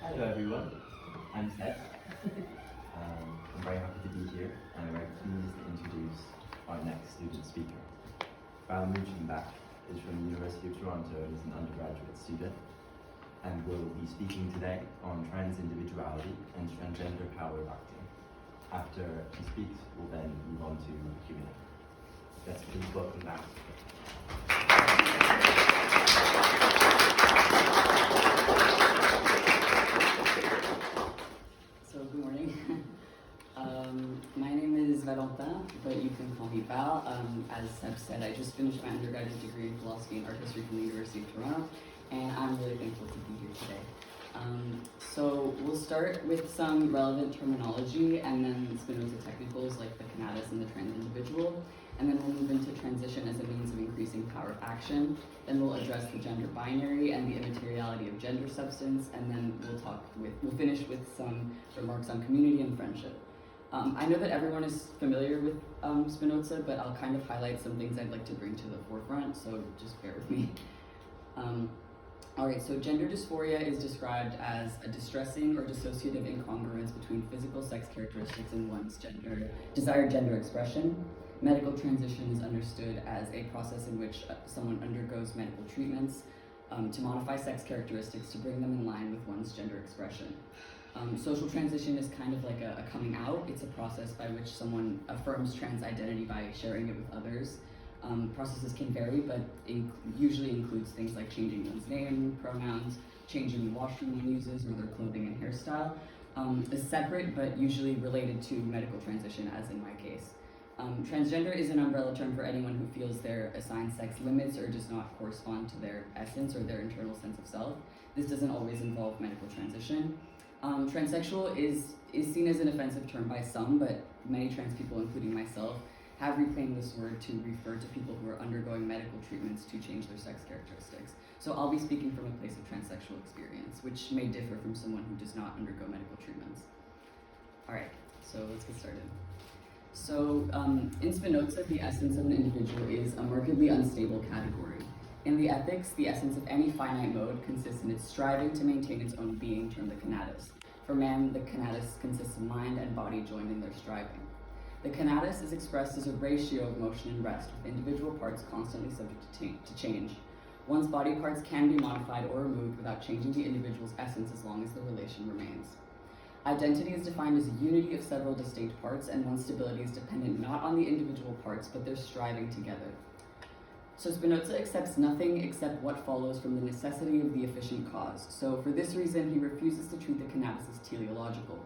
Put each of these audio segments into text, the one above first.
Hello everyone, I'm Seth. I'm very happy to be here and I'm very pleased to introduce our next student speaker. Val Munchenbach is from the University of Toronto and is an undergraduate student and will be speaking today on trans individuality and transgender power of acting. After he speaks, we'll then move on to Q&A. Let's please welcome Val. Good morning. My name is Valentin, but you can call me Val. As Seb said, I just finished my undergraduate degree in philosophy and art history from the University of Toronto, and I'm really thankful to be here today. So we'll start with some relevant terminology and then Spinoza technicals like the conatus and the trans individual, and then we'll move into transition as a means of increasing power of action. Then we'll address the gender binary and the immateriality of gender substance, and then we'll finish with some remarks on community and friendship. I know that everyone is familiar with Spinoza, but I'll kind of highlight some things I'd like to bring to the forefront, so just bear with me. Alright, so gender dysphoria is described as a distressing or dissociative incongruence between physical sex characteristics and one's desired gender expression. Medical transition is understood as a process in which someone undergoes medical treatments to modify sex characteristics to bring them in line with one's gender expression. Social transition is kind of like a coming out. It's a process by which someone affirms trans identity by sharing it with others. Processes can vary, but usually includes things like changing one's name, pronouns, changing the washroom one uses, or their clothing and hairstyle. Is separate, but usually related to medical transition, as in my case. Transgender is an umbrella term for anyone who feels their assigned sex limits or does not correspond to their essence or their internal sense of self. This doesn't always involve medical transition. Transsexual is seen as an offensive term by some, but many trans people, including myself, have reclaimed this word to refer to people who are undergoing medical treatments to change their sex characteristics. So I'll be speaking from a place of transsexual experience, which may differ from someone who does not undergo medical treatments. All right, so let's get started. So in Spinoza, the essence of an individual is a markedly unstable category. In the Ethics, the essence of any finite mode consists in its striving to maintain its own being, termed the conatus. For man, the conatus consists of mind and body joined in their striving. The conatus is expressed as a ratio of motion and rest, with individual parts constantly subject to change. One's body parts can be modified or removed without changing the individual's essence as long as the relation remains. Identity is defined as a unity of several distinct parts, and one's stability is dependent not on the individual parts, but their striving together. So Spinoza accepts nothing except what follows from the necessity of the efficient cause. So for this reason, he refuses to treat the conatus as teleological.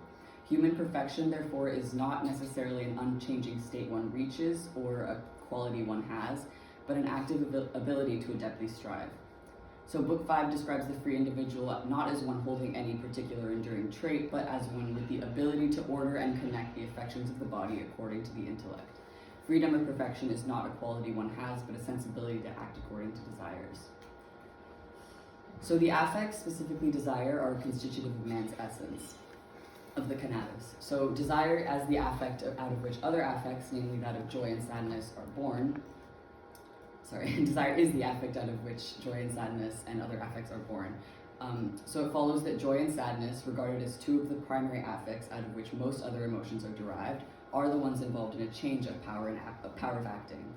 Human perfection, therefore, is not necessarily an unchanging state one reaches or a quality one has, but an active ability to adeptly strive. So Book 5 describes the free individual not as one holding any particular enduring trait, but as one with the ability to order and connect the affections of the body according to the intellect. Freedom of perfection is not a quality one has, but a sensibility to act according to desires. So the affects, specifically desire, are constitutive of man's essence, of the conatus. So desire as the affect out of which other affects, namely that of joy and sadness, are born. Desire is the affect out of which joy and sadness and other affects are born. So it follows that joy and sadness, regarded as two of the primary affects out of which most other emotions are derived, are the ones involved in a change of power of acting.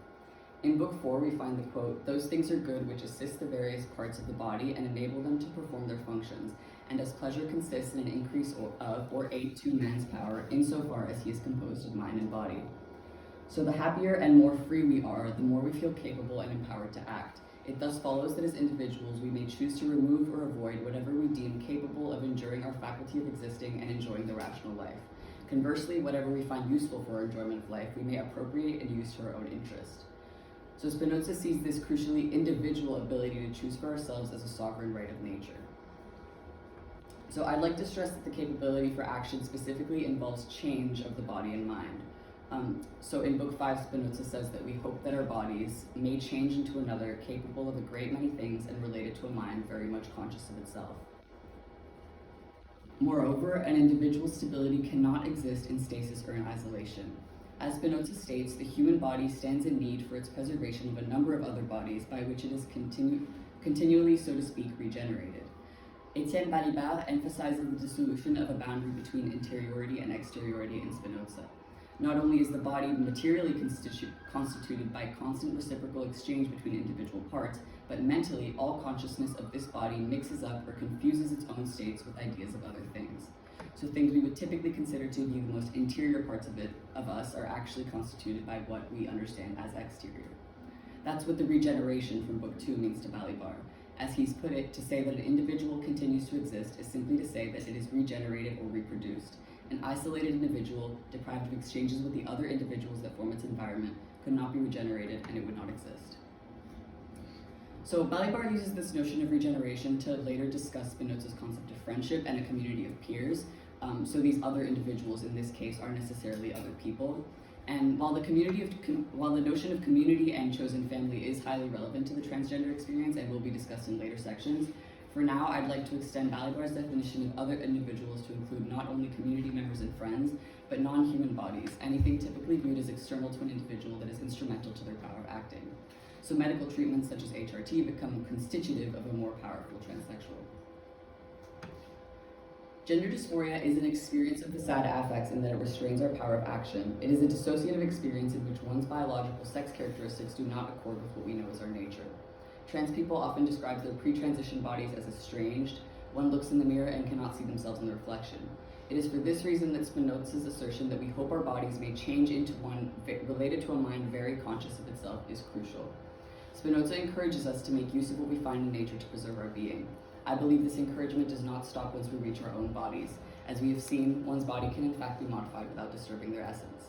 In Book 4, we find the quote, "Those things are good which assist the various parts of the body and enable them to perform their functions, and as pleasure consists in an increase of or aid to man's power insofar as he is composed of mind and body." So the happier and more free we are, the more we feel capable and empowered to act. It thus follows that as individuals, we may choose to remove or avoid whatever we deem capable of enduring our faculty of existing and enjoying the rational life. Conversely, whatever we find useful for our enjoyment of life, we may appropriate and use to our own interest. So Spinoza sees this crucially individual ability to choose for ourselves as a sovereign right of nature. So I'd like to stress that the capability for action specifically involves change of the body and mind. So in Book 5, Spinoza says that we hope that our bodies may change into another capable of a great many things and related to a mind very much conscious of itself. Moreover, an individual's stability cannot exist in stasis or in isolation. As Spinoza states, the human body stands in need for its preservation of a number of other bodies by which it is continually, so to speak, regenerated. Etienne Balibar emphasizes the dissolution of a boundary between interiority and exteriority in Spinoza. Not only is the body materially constituted by constant reciprocal exchange between individual parts, but mentally all consciousness of this body mixes up or confuses its own states with ideas of other things. So things we would typically consider to be the most interior parts of us are actually constituted by what we understand as exterior. That's what the regeneration from Book 2 means to Balibar. As he's put it, to say that an individual continues to exist is simply to say that it is regenerated or reproduced. An isolated individual, deprived of exchanges with the other individuals that form its environment, could not be regenerated and it would not exist. So Balibar uses this notion of regeneration to later discuss Spinoza's concept of friendship and a community of peers. So these other individuals in this case are necessarily other people. And while the notion of community and chosen family is highly relevant to the transgender experience and will be discussed in later sections, for now I'd like to extend Balibar's definition of other individuals to include not only community members and friends, but non-human bodies, anything typically viewed as external to an individual that is instrumental to their power of acting. So medical treatments such as HRT become constitutive of a more powerful transsexual. Gender dysphoria is an experience of the sad affects in that it restrains our power of action. It is a dissociative experience in which one's biological sex characteristics do not accord with what we know as our nature. Trans people often describe their pre-transition bodies as estranged. One looks in the mirror and cannot see themselves in the reflection. It is for this reason that Spinoza's assertion that we hope our bodies may change into one related to a mind very conscious of itself is crucial. Spinoza encourages us to make use of what we find in nature to preserve our being. I believe this encouragement does not stop once we reach our own bodies. As we have seen, one's body can in fact be modified without disturbing their essence.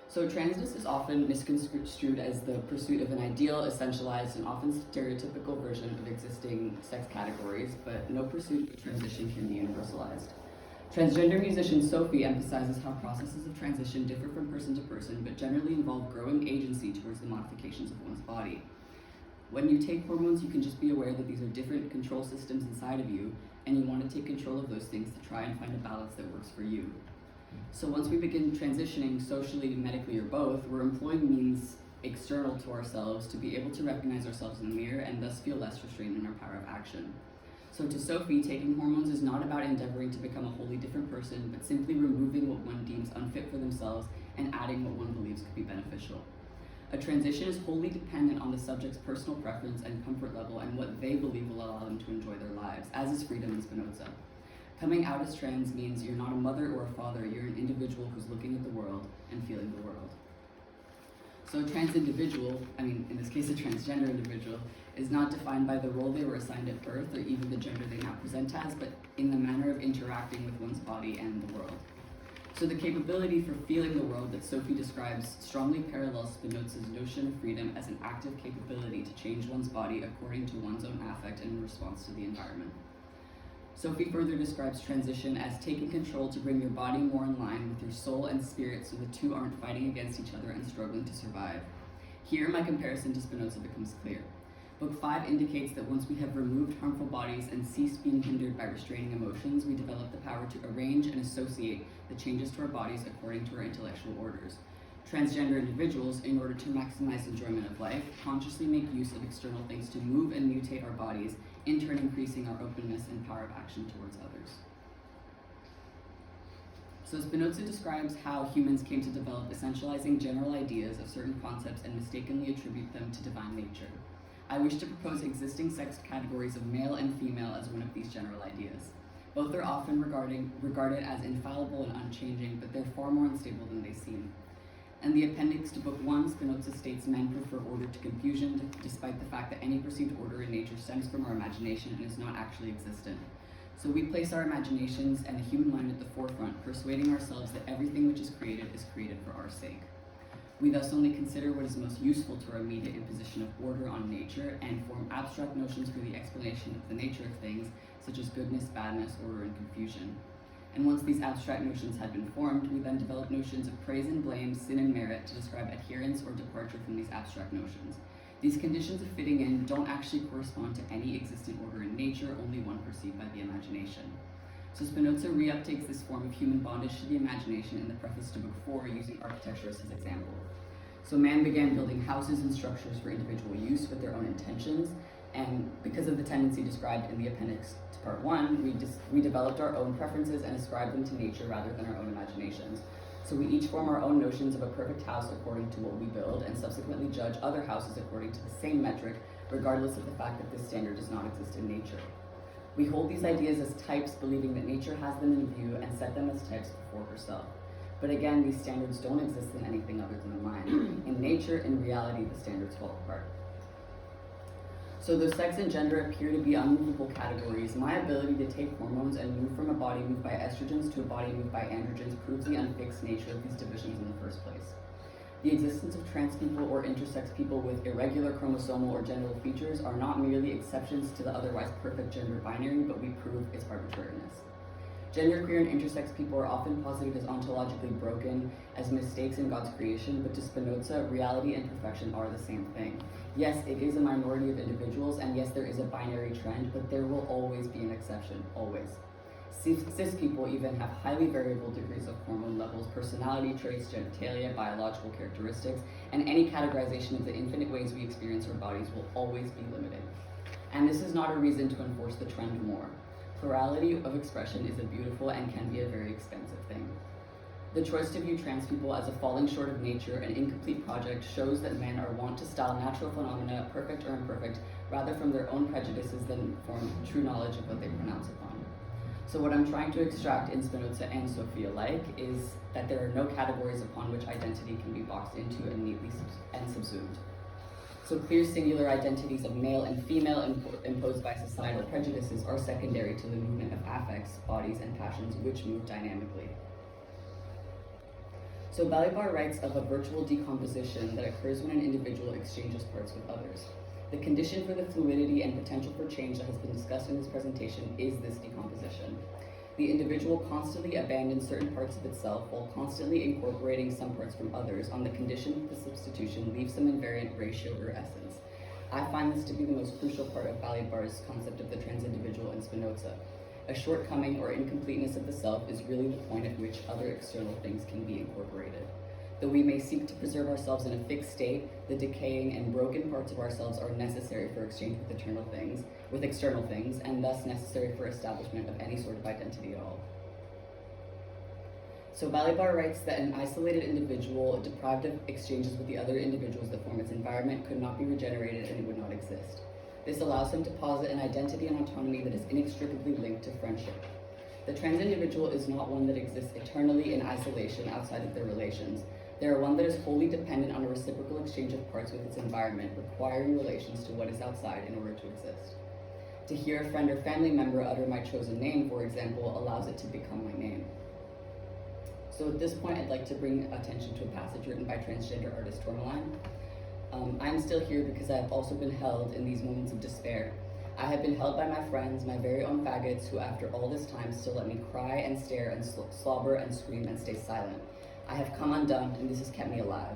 So transness is often misconstrued as the pursuit of an ideal, essentialized, and often stereotypical version of existing sex categories, but no pursuit of transition can be universalized. Transgender musician Sophie emphasizes how processes of transition differ from person to person, but generally involve growing agency towards the modifications of one's body. When you take hormones, you can just be aware that these are different control systems inside of you, and you want to take control of those things to try and find a balance that works for you. So once we begin transitioning socially, medically, or both, we're employing means external to ourselves to be able to recognize ourselves in the mirror and thus feel less restrained in our power of action. So to Sophie, taking hormones is not about endeavoring to become a wholly different person, but simply removing what one deems unfit for themselves and adding what one believes could be beneficial. A transition is wholly dependent on the subject's personal preference and comfort level and what they believe will allow them to enjoy their lives, as is freedom in Spinoza. Coming out as trans means you're not a mother or a father, you're an individual who's looking at the world and feeling the world. So a trans individual, in this case a transgender individual, is not defined by the role they were assigned at birth or even the gender they now present as, but in the manner of interacting with one's body and the world. So the capability for feeling the world that Sophie describes strongly parallels Spinoza's notion of freedom as an active capability to change one's body according to one's own affect and in response to the environment. Sophie further describes transition as taking control to bring your body more in line with your soul and spirit so the two aren't fighting against each other and struggling to survive. Here, my comparison to Spinoza becomes clear. Book 5 indicates that once we have removed harmful bodies and ceased being hindered by restraining emotions, we develop the power to arrange and associate the changes to our bodies according to our intellectual orders. Transgender individuals, in order to maximize enjoyment of life, consciously make use of external things to move and mutate our bodies, in turn increasing our openness and power of action towards others. So Spinoza describes how humans came to develop essentializing general ideas of certain concepts and mistakenly attribute them to divine nature. I wish to propose existing sex categories of male and female as one of these general ideas. Both are often regarded as infallible and unchanging, but they're far more unstable than they seem. In the appendix to Book 1, Spinoza states men prefer order to confusion, despite the fact that any perceived order in nature stems from our imagination and is not actually existent. So we place our imaginations and the human mind at the forefront, persuading ourselves that everything which is created for our sake. We thus only consider what is most useful to our immediate imposition of order on nature and form abstract notions for the explanation of the nature of things, such as goodness, badness, order, and confusion. And once these abstract notions had been formed, we then develop notions of praise and blame, sin and merit to describe adherence or departure from these abstract notions. These conditions of fitting in don't actually correspond to any existent order in nature, only one perceived by the imagination. So Spinoza reuptakes this form of human bondage to the imagination in the preface to Book 4, using architecture as his example. So man began building houses and structures for individual use with their own intentions. And because of the tendency described in the appendix to part 1, we developed our own preferences and ascribed them to nature rather than our own imaginations. So we each form our own notions of a perfect house according to what we build, and subsequently judge other houses according to the same metric, regardless of the fact that this standard does not exist in nature. We hold these ideas as types, believing that nature has them in view and set them as types before herself. But again, these standards don't exist in anything other than the mind. In nature, in reality, the standards fall apart. So though sex and gender appear to be unmovable categories, my ability to take hormones and move from a body moved by estrogens to a body moved by androgens proves the unfixed nature of these divisions in the first place. The existence of trans people or intersex people with irregular chromosomal or genital features are not merely exceptions to the otherwise perfect gender binary, but we prove its arbitrariness. Genderqueer and intersex people are often posited as ontologically broken, as mistakes in God's creation, but to Spinoza, reality and perfection are the same thing. Yes, it is a minority of individuals, and yes, there is a binary trend, but there will always be an exception, always. Cis people even have highly variable degrees of hormone levels, personality traits, genitalia, biological characteristics, and any categorization of the infinite ways we experience our bodies will always be limited. And this is not a reason to enforce the trend more. Plurality of expression is a beautiful and can be a very expensive thing. The choice to view trans people as a falling short of nature, an incomplete project, shows that men are wont to style natural phenomena perfect or imperfect, rather from their own prejudices than from true knowledge of what they pronounce upon. So what I'm trying to extract in Spinoza and Sophie alike is that there are no categories upon which identity can be boxed into and neatly subsumed. So clear singular identities of male and female imposed by societal prejudices are secondary to the movement of affects, bodies, and passions which move dynamically. So Balibar writes of a virtual decomposition that occurs when an individual exchanges parts with others. The condition for the fluidity and potential for change that has been discussed in this presentation is this decomposition. The individual constantly abandons certain parts of itself while constantly incorporating some parts from others on the condition that the substitution leaves some invariant ratio or essence. I find this to be the most crucial part of Balibar's concept of the trans-individual in Spinoza. A shortcoming or incompleteness of the self is really the point at which other external things can be incorporated. Though we may seek to preserve ourselves in a fixed state, the decaying and broken parts of ourselves are necessary for exchange with external things, and thus necessary for establishment of any sort of identity at all. So Balibar writes that an isolated individual deprived of exchanges with the other individuals that form its environment could not be regenerated and it would not exist. This allows him to posit an identity and autonomy that is inextricably linked to friendship. The trans individual is not one that exists eternally in isolation outside of their relations. They are one that is wholly dependent on a reciprocal exchange of parts with its environment, requiring relations to what is outside in order to exist. To hear a friend or family member utter my chosen name, for example, allows it to become my name. So at this point, I'd like to bring attention to a passage written by transgender artist Tourmaline. I'm still here because I have also been held in these moments of despair. I have been held by my friends, my very own faggots, who after all this time still let me cry and stare and slobber and scream and stay silent. I have come undone, and this has kept me alive.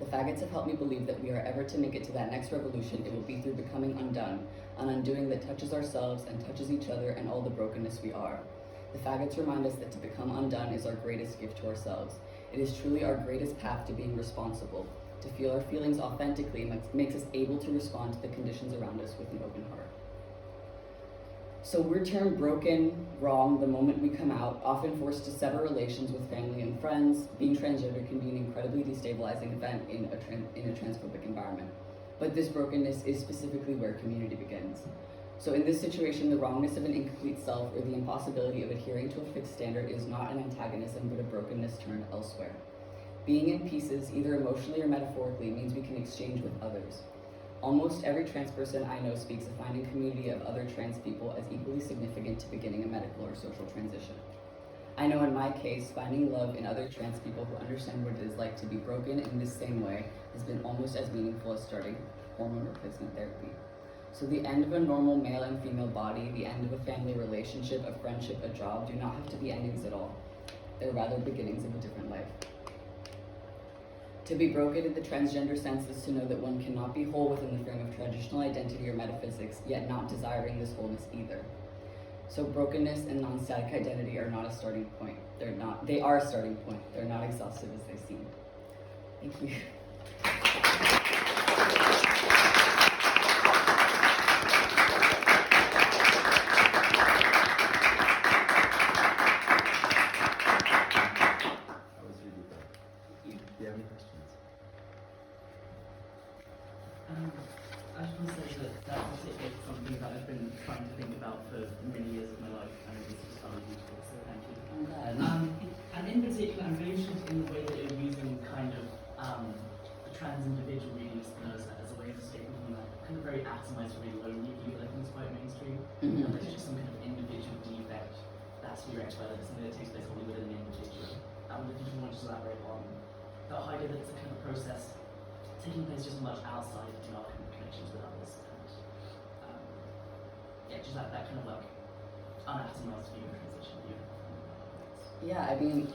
The faggots have helped me believe that we are ever to make it to that next revolution, it will be through becoming undone, an undoing that touches ourselves and touches each other and all the brokenness we are. The faggots remind us that to become undone is our greatest gift to ourselves. It is truly our greatest path to being responsible. To feel our feelings authentically makes us able to respond to the conditions around us with an open heart. So we're termed broken, wrong, the moment we come out, often forced to sever relations with family and friends. Being transgender can be an incredibly destabilizing event in a transphobic environment. But this brokenness is specifically where community begins. So in this situation, the wrongness of an incomplete self or the impossibility of adhering to a fixed standard is not an antagonism, but a brokenness turned elsewhere. Being in pieces, either emotionally or metaphorically, means we can exchange with others. Almost every trans person I know speaks of finding community of other trans people as equally significant to beginning a medical or social transition. I know in my case, finding love in other trans people who understand what it is like to be broken in this same way has been almost as meaningful as starting hormone replacement therapy. So the end of a normal male and female body, the end of a family relationship, a friendship, a job, do not have to be endings at all. They're rather beginnings of a different life. To be broken in the transgender sense is to know that one cannot be whole within the frame of traditional identity or metaphysics, yet not desiring this wholeness either. So brokenness and non-static identity are not a starting point. They are a starting point. They're not exhaustive as they seem. Thank you. about for many years of my life, and it's just found useful, so thank you. I'm glad. And in particular, I'm really interested in the way that you're using kind of the trans individual reading of Spinoza as a way of escaping from that kind of very atomized, very lonely view that I think is quite mainstream. Mhm. There's just some kind of individual defect that has to be rectified, like something that takes place only within an individual. I wonder if you want to elaborate on that idea that it's a kind of process taking place just much outside in our kind of connections with others, and yeah, just that kind of like unatomized view of transition view. Yeah, I mean,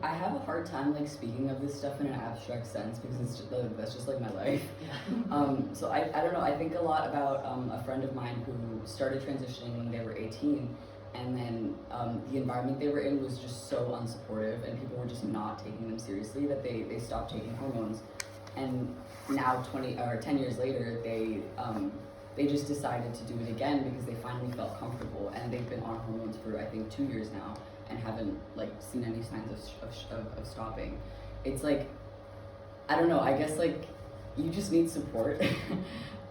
I have a hard time like speaking of this stuff in an abstract sense because it's just, that's just like my life. Yeah. So I don't know. I think a lot about a friend of mine who started transitioning when they were 18, and then the environment they were in was just so unsupportive, and people were just not taking them seriously that they stopped taking hormones. And now 10 years later, they just decided to do it again because they finally felt comfortable, and they've been on hormones for I think 2 years now and haven't like seen any signs of stopping. It's like, I don't know, I guess like you just need support.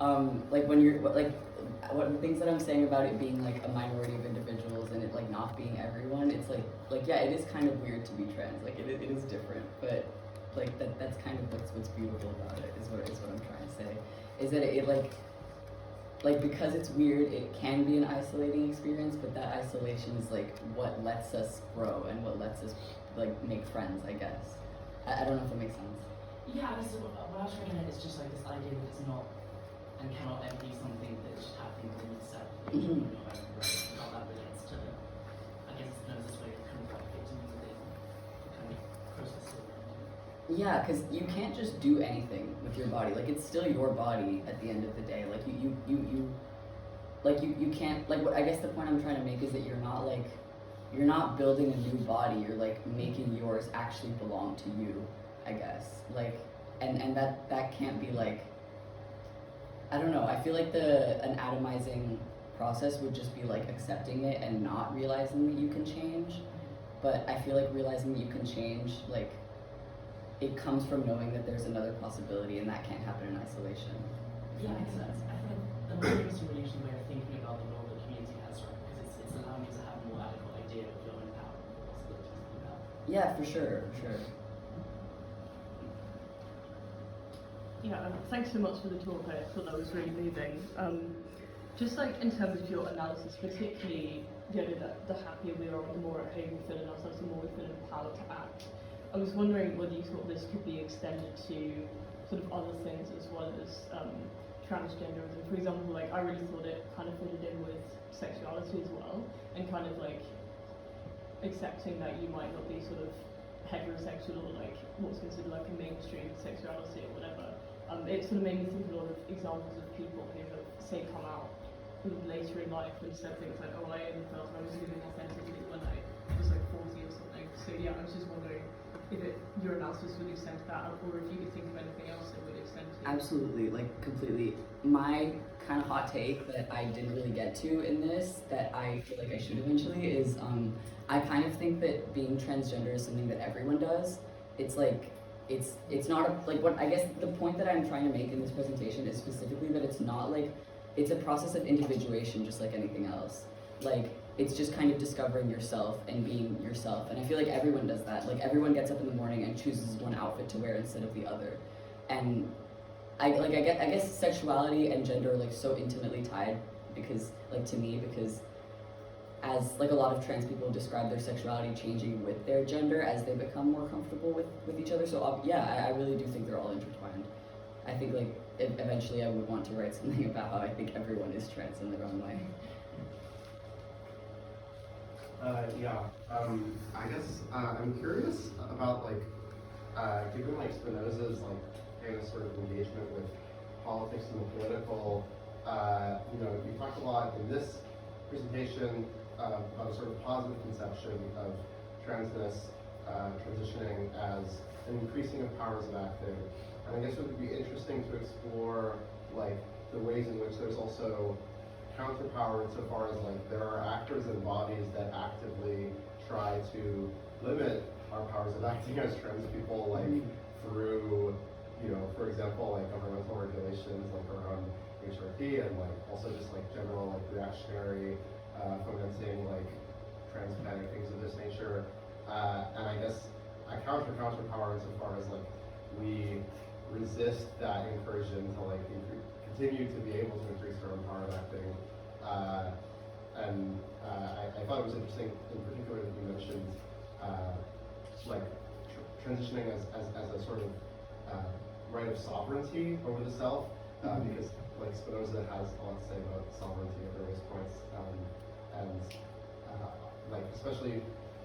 Like when you're like what the things that I'm saying about it being like a minority of individuals and it like not being everyone, it's like yeah, it is kind of weird to be trans, like it is different, but like that's kind of what's beautiful about it is what I'm trying to say, is that it like because it's weird, it can be an isolating experience, but that isolation is like what lets us grow and what lets us like make friends, I guess. I don't know if that makes sense. Yeah, I guess what I was trying to get at is just like this idea that it's not and cannot ever be something that's just happening within itself. Mhm. How that relates to, I guess, this way of kind of like fitting within the kind of process of Yeah, because you can't just do anything with your body. Like it's still your body at the end of the day. Like you can't like what I guess the point I'm trying to make is that you're not building a new body. You're like making yours actually belong to you, I guess. Like and that can't be like, I don't know. I feel like an atomizing process would just be like accepting it and not realizing that you can change. But I feel like realizing that you can change, like, it comes from knowing that there's another possibility, and that can't happen in isolation. If that makes sense. I think the most interesting really interesting way of thinking about the role that community has, right? Because it's allowing you to have a more adequate idea of your own power and the possibilities that you have. Yeah, for sure, for sure. Yeah, thanks so much for the talk. I thought that was really moving. Just like in terms of your analysis, particularly the happier we are, the more at home we feel in ourselves, the more we feel empowered to act. I was wondering whether you thought this could be extended to sort of other things as well as transgenderism. For example, like I really thought it kind of fitted in with sexuality as well, and kind of like accepting that you might not be sort of heterosexual or like what's considered like a mainstream sexuality or whatever. It sort of made me think of a lot of examples of people who have, say, come out later in life and said things like, oh, I only felt I was living authentically when I was like 40 or something. So yeah, I was just wondering if your analysis would extend to that, or if you could think of anything else that would extend to. Absolutely, like completely. My kind of hot take that I didn't really get to in this, that I feel like I should eventually, is I kind of think that being transgender is something that everyone does. It's like, it's not a, like what I guess the point that I'm trying to make in this presentation is specifically that it's not like, it's a process of individuation just like anything else. Like, it's just kind of discovering yourself and being yourself. And I feel like everyone does that. Like everyone gets up in the morning and chooses one outfit to wear instead of the other. And I guess sexuality and gender are like so intimately tied because, like to me, because as like a lot of trans people describe their sexuality changing with their gender as they become more comfortable with each other. So yeah, I really do think they're all intertwined. I think like eventually I would want to write something about how I think everyone is trans in their own way. I guess I'm curious about like given like Spinoza's like kind of sort of engagement with politics and the political. You talked a lot in this presentation about a sort of positive conception of transness transitioning as an increasing of powers of acting, and I guess it would be interesting to explore like the ways in which there's also counterpower insofar as like there are actors and bodies that actively try to limit our powers of acting as trans people, like through, for example, like governmental regulations, like around HRT and like also just like general like reactionary fomenting like trans-panic things of this nature. And I guess I counterpower insofar as like we resist that incursion to like continue to be able to increase our own power of acting. I thought it was interesting in particular that you mentioned like transitioning as a sort of right of sovereignty over the self, because like Spinoza has a lot to say about sovereignty at various points, like especially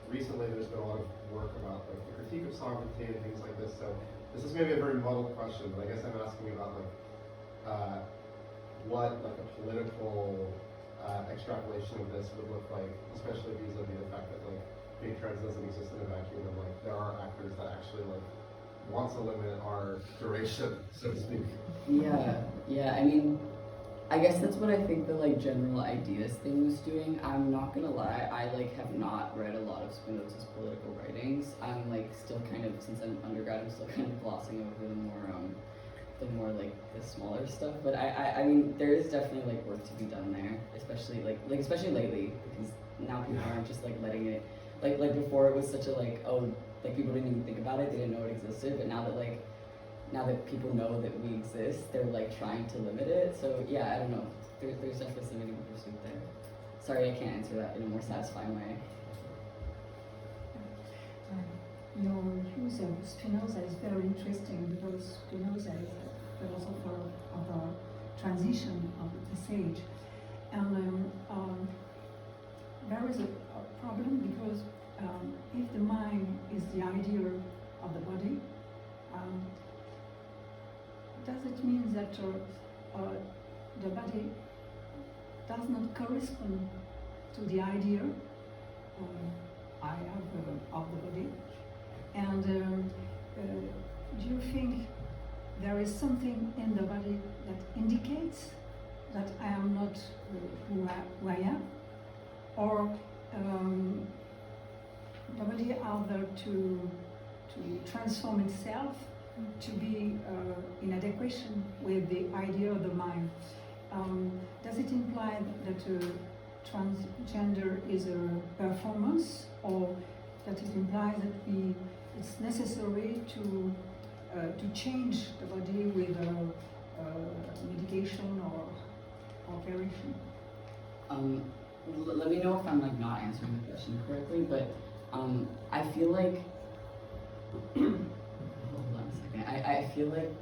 recently there's been a lot of work about like the critique of sovereignty and things like this. So this is maybe a very muddled question, but I guess I'm asking about like what like a political extrapolation of this would look like, especially vis-a-vis the fact that like being trans doesn't exist in a vacuum, and like there are actors that actually like want to limit our duration, so to speak. Yeah. I mean, I guess that's what I think the like general ideas thing was doing. I'm not gonna lie, I like have not read a lot of Spinoza's political writings. I'm like still kind of, since I'm undergrad, I'm still kind of glossing over the more like the smaller stuff. But I mean, there is definitely like work to be done there, especially especially lately, because now people aren't just like letting it like before it was such a like, oh, like people didn't even think about it, they didn't know it existed, but now that people know that we exist, they're like trying to limit it. So yeah, I don't know. There's definitely something to be pursued there. Sorry, I can't answer that in a more satisfying way. Your use of Spinoza is very interesting because Spinoza is a philosopher of the transition of this age. And there is a problem because if the mind is the idea of the body, does it mean that the body does not correspond to the idea I have of the body? And do you think there is something in the body that indicates that I am not who I am? Or the body are there to transform itself to be in adequation with the idea of the mind? Does it imply that transgender is a performance, or that it implies that it's necessary to change the body with medication or operation? Let me know if I'm like not answering the question correctly, but I feel like hold on a second. I feel like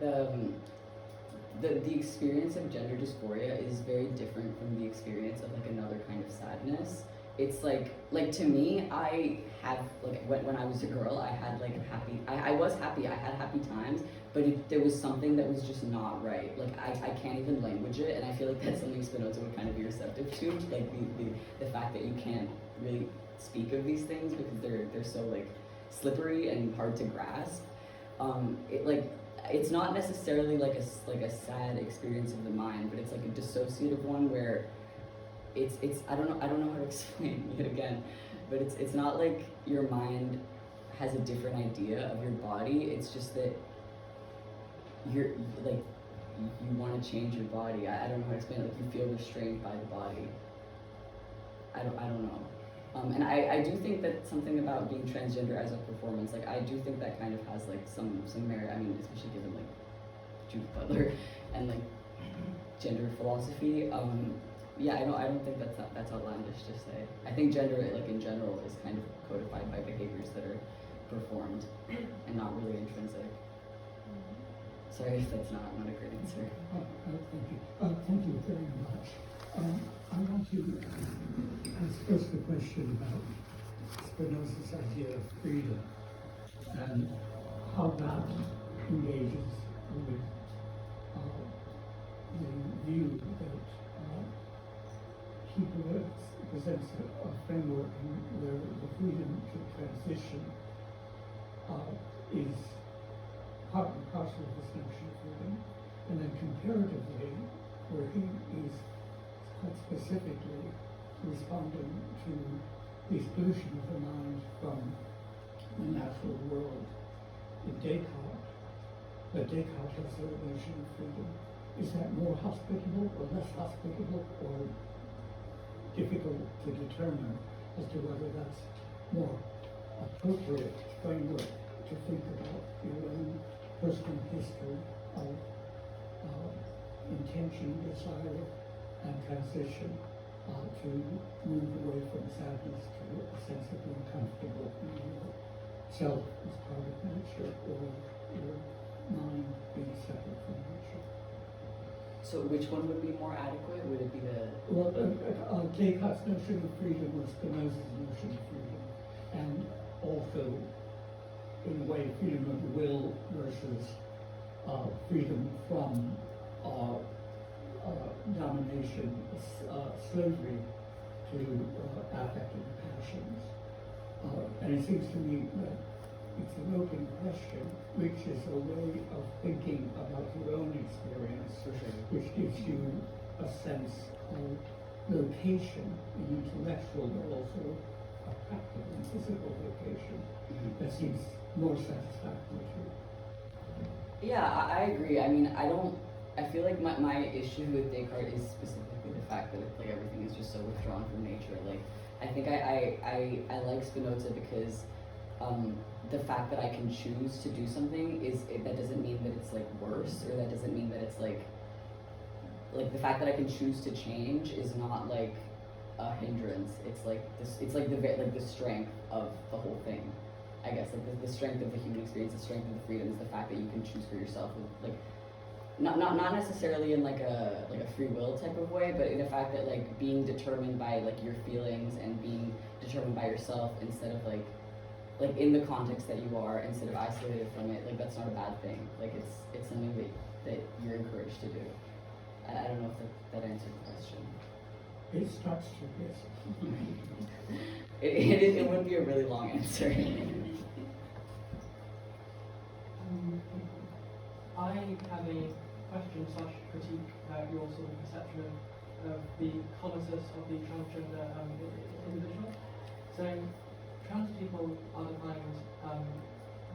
the experience of gender dysphoria is very different from the experience of like another kind of sadness. It's like to me, I have like when I was a girl, I had like I was happy, I had happy times, but there was something that was just not right. Like I can't even language it, and I feel like that's something Spinoza would kind of be receptive to, like the fact that you can't really speak of these things because they're so like slippery and hard to grasp. It's not necessarily like a sad experience of the mind, but it's like a dissociative one where it's I don't know how to explain it again, but it's not like your mind has a different idea of your body. It's just that you want to change your body. I don't know how to explain it. Like you feel restrained by the body. I don't know. And I do think that something about being transgender as a performance, like I do think that kind of has like some merit. I mean, especially given like Judith Butler and like gender philosophy. Yeah, I don't think that's outlandish to say. I think gender, like in general, is kind of codified by behaviors that are performed and not really intrinsic. Sorry if that's not a great answer. Thank you very much. I want to ask first a question about Spinoza's idea of freedom and how that engages with the view that he presents a framework where the freedom to transition is part and parcel of this notion of freedom, and then comparatively, where he is quite specifically responding to the exclusion of the mind from the natural world in Descartes, that Descartes has a notion of freedom is that more hospitable or less hospitable or difficult to determine as to whether that's more appropriate framework to think about your own personal history of intention, desire, and transition to move away from sadness to a sense of being comfortable in yourself as part of nature, or your mind being separate from nature. So which one would be more adequate? Would it be the Well, Descartes' notion of freedom was Spinoza's notion of freedom, and also, in a way, freedom of the will versus freedom from domination, slavery to affect and passions. And it seems to me that it's an open question, which is a way of thinking about your own experience, which gives you a sense of location, an intellectual, but also a practical and physical location that seems more satisfactory to you. Yeah, I agree. I mean, I feel like my issue with Descartes is specifically the fact that like everything is just so withdrawn from nature. Like, I think I like Spinoza because the fact that I can choose to do something that doesn't mean that it's like worse, or that doesn't mean that it's like the fact that I can choose to change is not like a hindrance. It's like this. It's like the strength of the whole thing. I guess like the strength of the human experience, the strength of the freedom is the fact that you can choose for yourself. Like not necessarily in like a free will type of way, but in the fact that like being determined by like your feelings and being determined by yourself instead of like in the context that you are, instead of isolated from it, like that's not a bad thing. Like it's something that you're encouraged to do. I don't know if that answered the question. It starts to, yes. It would be a really long answer. I have a question / critique about your sort of perception of the colossus of the transgender individual. So trans people are defined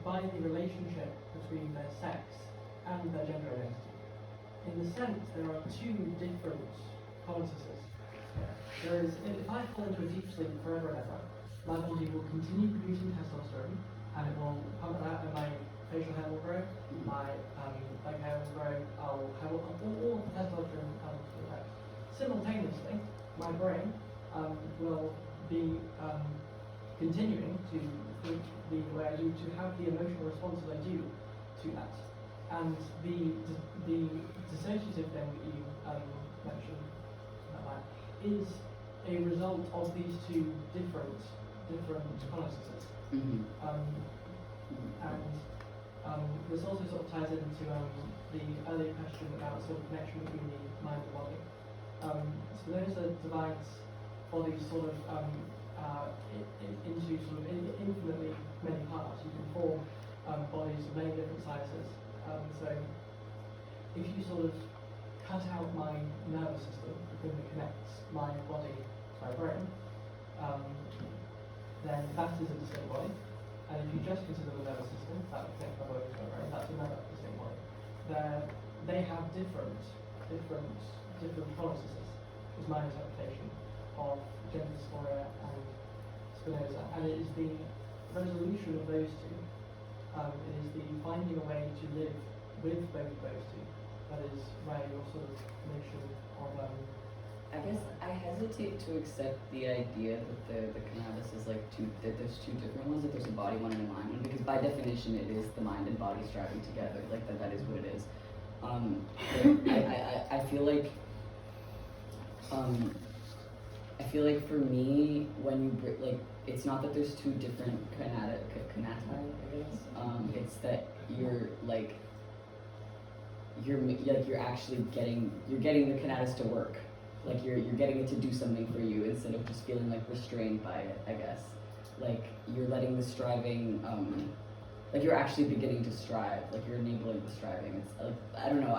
by the relationship between their sex and their gender identity. In the sense, there are two different colossuses. There is, if I fall into a deep sleep forever and ever, my body will continue producing testosterone, and it will pump it out, and my facial hair will grow, my leg hair will grow, I'll have all the testosterone effect. Simultaneously, my brain will be continuing to think the way I do, to have the emotional responses I do to that. And the dissociative thing that you mentioned is a result of these two different colossuses. Mm-hmm. And this also sort of ties into the earlier question about sort of connection between the mind and body. Spinoza divides bodies sort of into sort of infinitely many parts. You can form bodies of many different sizes. So if you sort of cut out my nervous system, the thing that connects my body to my brain, then that is a distinct body. And if you just consider the nervous system, that would connect my body to my brain, that's another distinct body. They have different processes, is my interpretation of gender dysphoria and Spinoza. And it is the resolution of those two, it is the finding a way to live with both of those two, that is where your sort of notion of I guess I hesitate to accept the idea that the cannabis is like that there's two different ones, that there's a body one and a mind one, because by definition it is the mind and body striving together, like that is what it is. I feel like for me, when you like, it's not that there's two different kanata, I guess. It's that you're actually getting the kanatas to work. Like you're getting it to do something for you instead of just feeling like restrained by it, I guess. Like you're letting the striving, like you're actually beginning to strive, like you're enabling the striving. It's like, I don't know,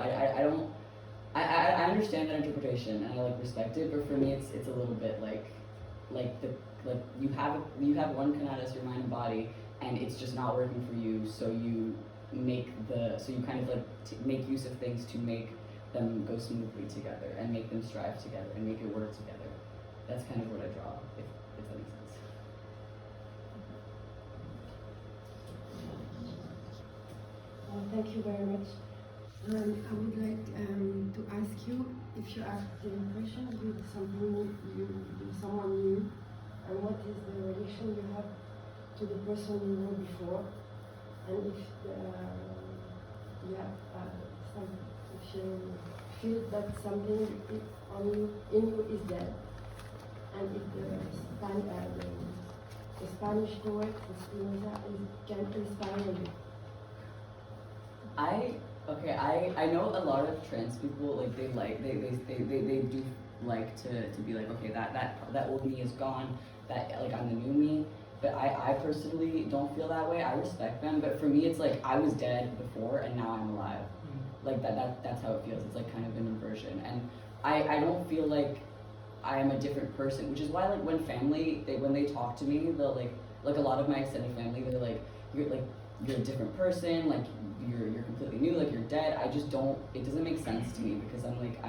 I understand that interpretation and I like respect it, but for me it's a little bit like you have one kanatas, your mind and body, and it's just not working for you, so you kind of like make use of things to make them go smoothly together and make them strive together and make it work together. That's kind of what I draw, if that makes sense. Thank you very much. I would like to ask you if you have the impression with someone new, and what is the relation you have to the person you were before, and if if you feel that something in you is dead, and if the Spanish poet Spinoza can inspire you. I know a lot of trans people, like they do like to be like, okay, that old me is gone, that like I'm the new me. But I personally don't feel that way. I respect them, but for me it's like I was dead before and now I'm alive. Like that's how it feels. It's like kind of an inversion. And I don't feel like I am a different person, which is why like when family when they talk to me, they'll like a lot of my extended family, they're like you're a different person, like you're completely new, like you're dead. I just don't, it doesn't make sense to me because I'm like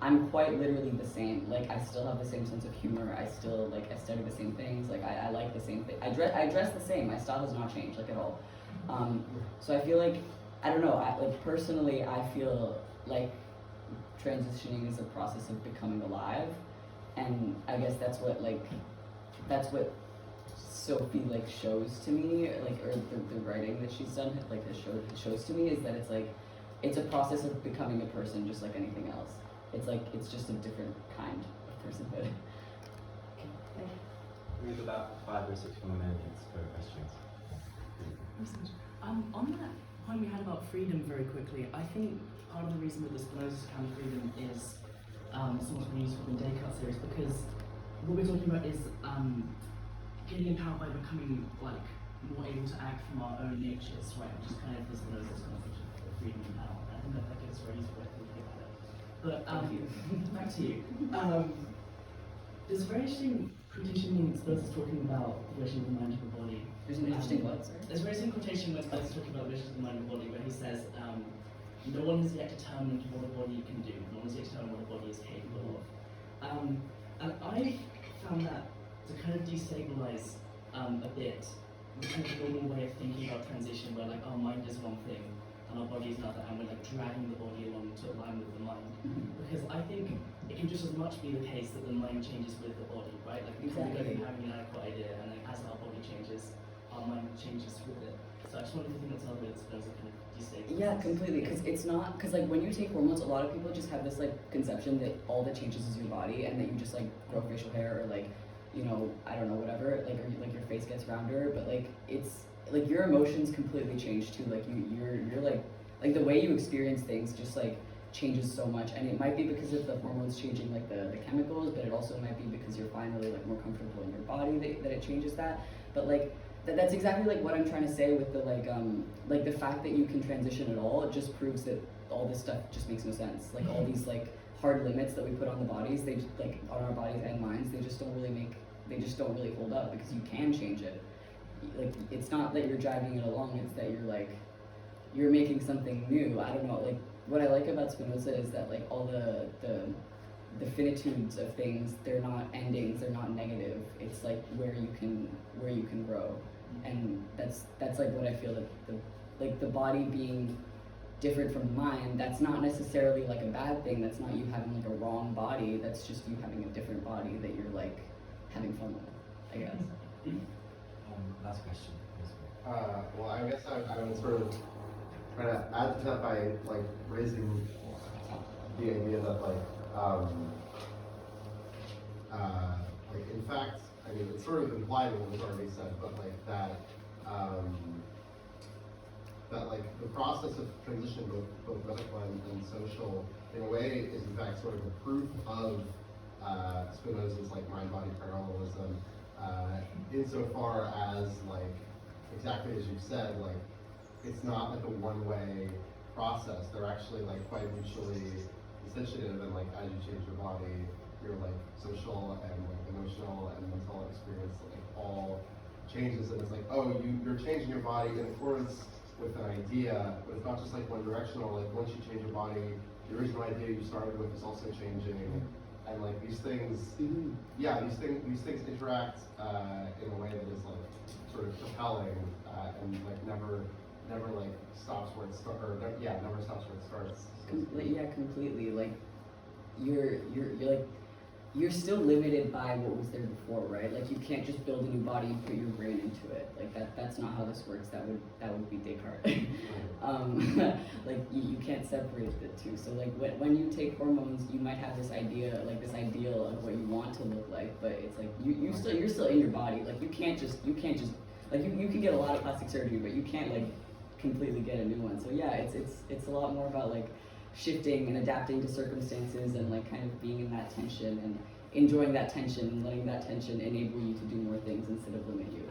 I'm quite literally the same. Like I still have the same sense of humor. I still like I study the same things. Like I like the same thing. I dress the same. My style has not changed like at all. So I feel like I don't know. Like personally, I feel like transitioning is a process of becoming alive, and I guess that's what Sophie like shows to me, like, or the writing that she's done, like shows to me is that it's like it's a process of becoming a person just like anything else. It's like it's just a different kind of personhood. We have about 5 or 6 more minutes for questions. On that point we had about freedom very quickly, I think part of the reason that the Spinozist kind of freedom is so much more useful than Descartes' series, because what we're talking about is getting empowered by becoming like more able to act from our own natures, right? Which is kind of the Spinozist concept of freedom and power. I think that gets very useful way to think about it. But back to you. There's a very interesting quotation in Spinoza talking about the relation of the mind to the body. There's an interesting what, sorry? There's a very interesting quotation where Spinoza talking about the relation of the mind and the body, where he says, no one has yet determined what a body can do. No one has yet determined what a body is capable of. And I found that to kind of destabilize a bit the kind of normal way of thinking about transition, where like our mind is one thing and our body is another, and we're like dragging the body along to align with the mind. Because I think it can just as much be the case that the mind changes with the body, right? Like we probably go from having an adequate idea, and then as our body changes, our mind changes with it. So I just wanted to think that's another way that Spinoza kind of destabilizes. Yeah, completely. Because it's not, because like when you take hormones, a lot of people just have this like conception that all that changes is your body, and that you just like grow facial hair, or like, you know, I don't know, whatever, like, or like your face gets rounder, but like it's like your emotions completely change too. Like you're like the way you experience things just like changes so much, and it might be because of the hormones changing like the chemicals, but it also might be because you're finally like more comfortable in your body that it changes that. But like that's exactly like what I'm trying to say with the like the fact that you can transition at all. It just proves that all this stuff just makes no sense. Like all these like hard limits that we put on the bodies, they just like on our bodies and minds, they just don't really hold up, because you can change it. Like it's not that you're dragging it along, it's that you're making something new. I don't know, like what I like about Spinoza is that like all the finitudes of things, they're not endings, they're not negative. It's like where you can grow. And that's like what I feel that the body being different from the mind, that's not necessarily like a bad thing. That's not you having like a wrong body, that's just you having a different body that you're like having fun with, I guess. Last question. Well, I guess I would sort of try to add to that by like raising the idea that like in fact, I mean, it's sort of implied in what was already said, but like that like the process of transition, both medical and social, in a way, is in fact sort of a proof of Spinoza's like mind-body parallelism, insofar as like exactly as you said, like it's not like a one-way process. They're actually like quite mutually essentiative, and like as you change your body, your like social and like emotional and mental experience like all changes, and it's like, oh, you're changing your body in accordance with an idea, but it's not just like one directional. Like once you change your body, the original idea you started with is also changing, and like these things, Mhm. yeah, these things interact in a way that is like sort of propelling and like never like stops where it starts, or never stops where it starts. Yeah, completely. Like you're like you're still limited by what was there before, right? Like you can't just build a new body and put your brain into it. Like that's not how this works. That would be Descartes. Like you can't separate the two. So like when you take hormones, you might have this idea, like this ideal of what you want to look like, but it's like you're still in your body. Like you can't just like you can get a lot of plastic surgery, but you can't like completely get a new one. So yeah, it's a lot more about like shifting and adapting to circumstances and like kind of being in that tension and enjoying that tension and letting that tension enable you to do more things instead of limit you.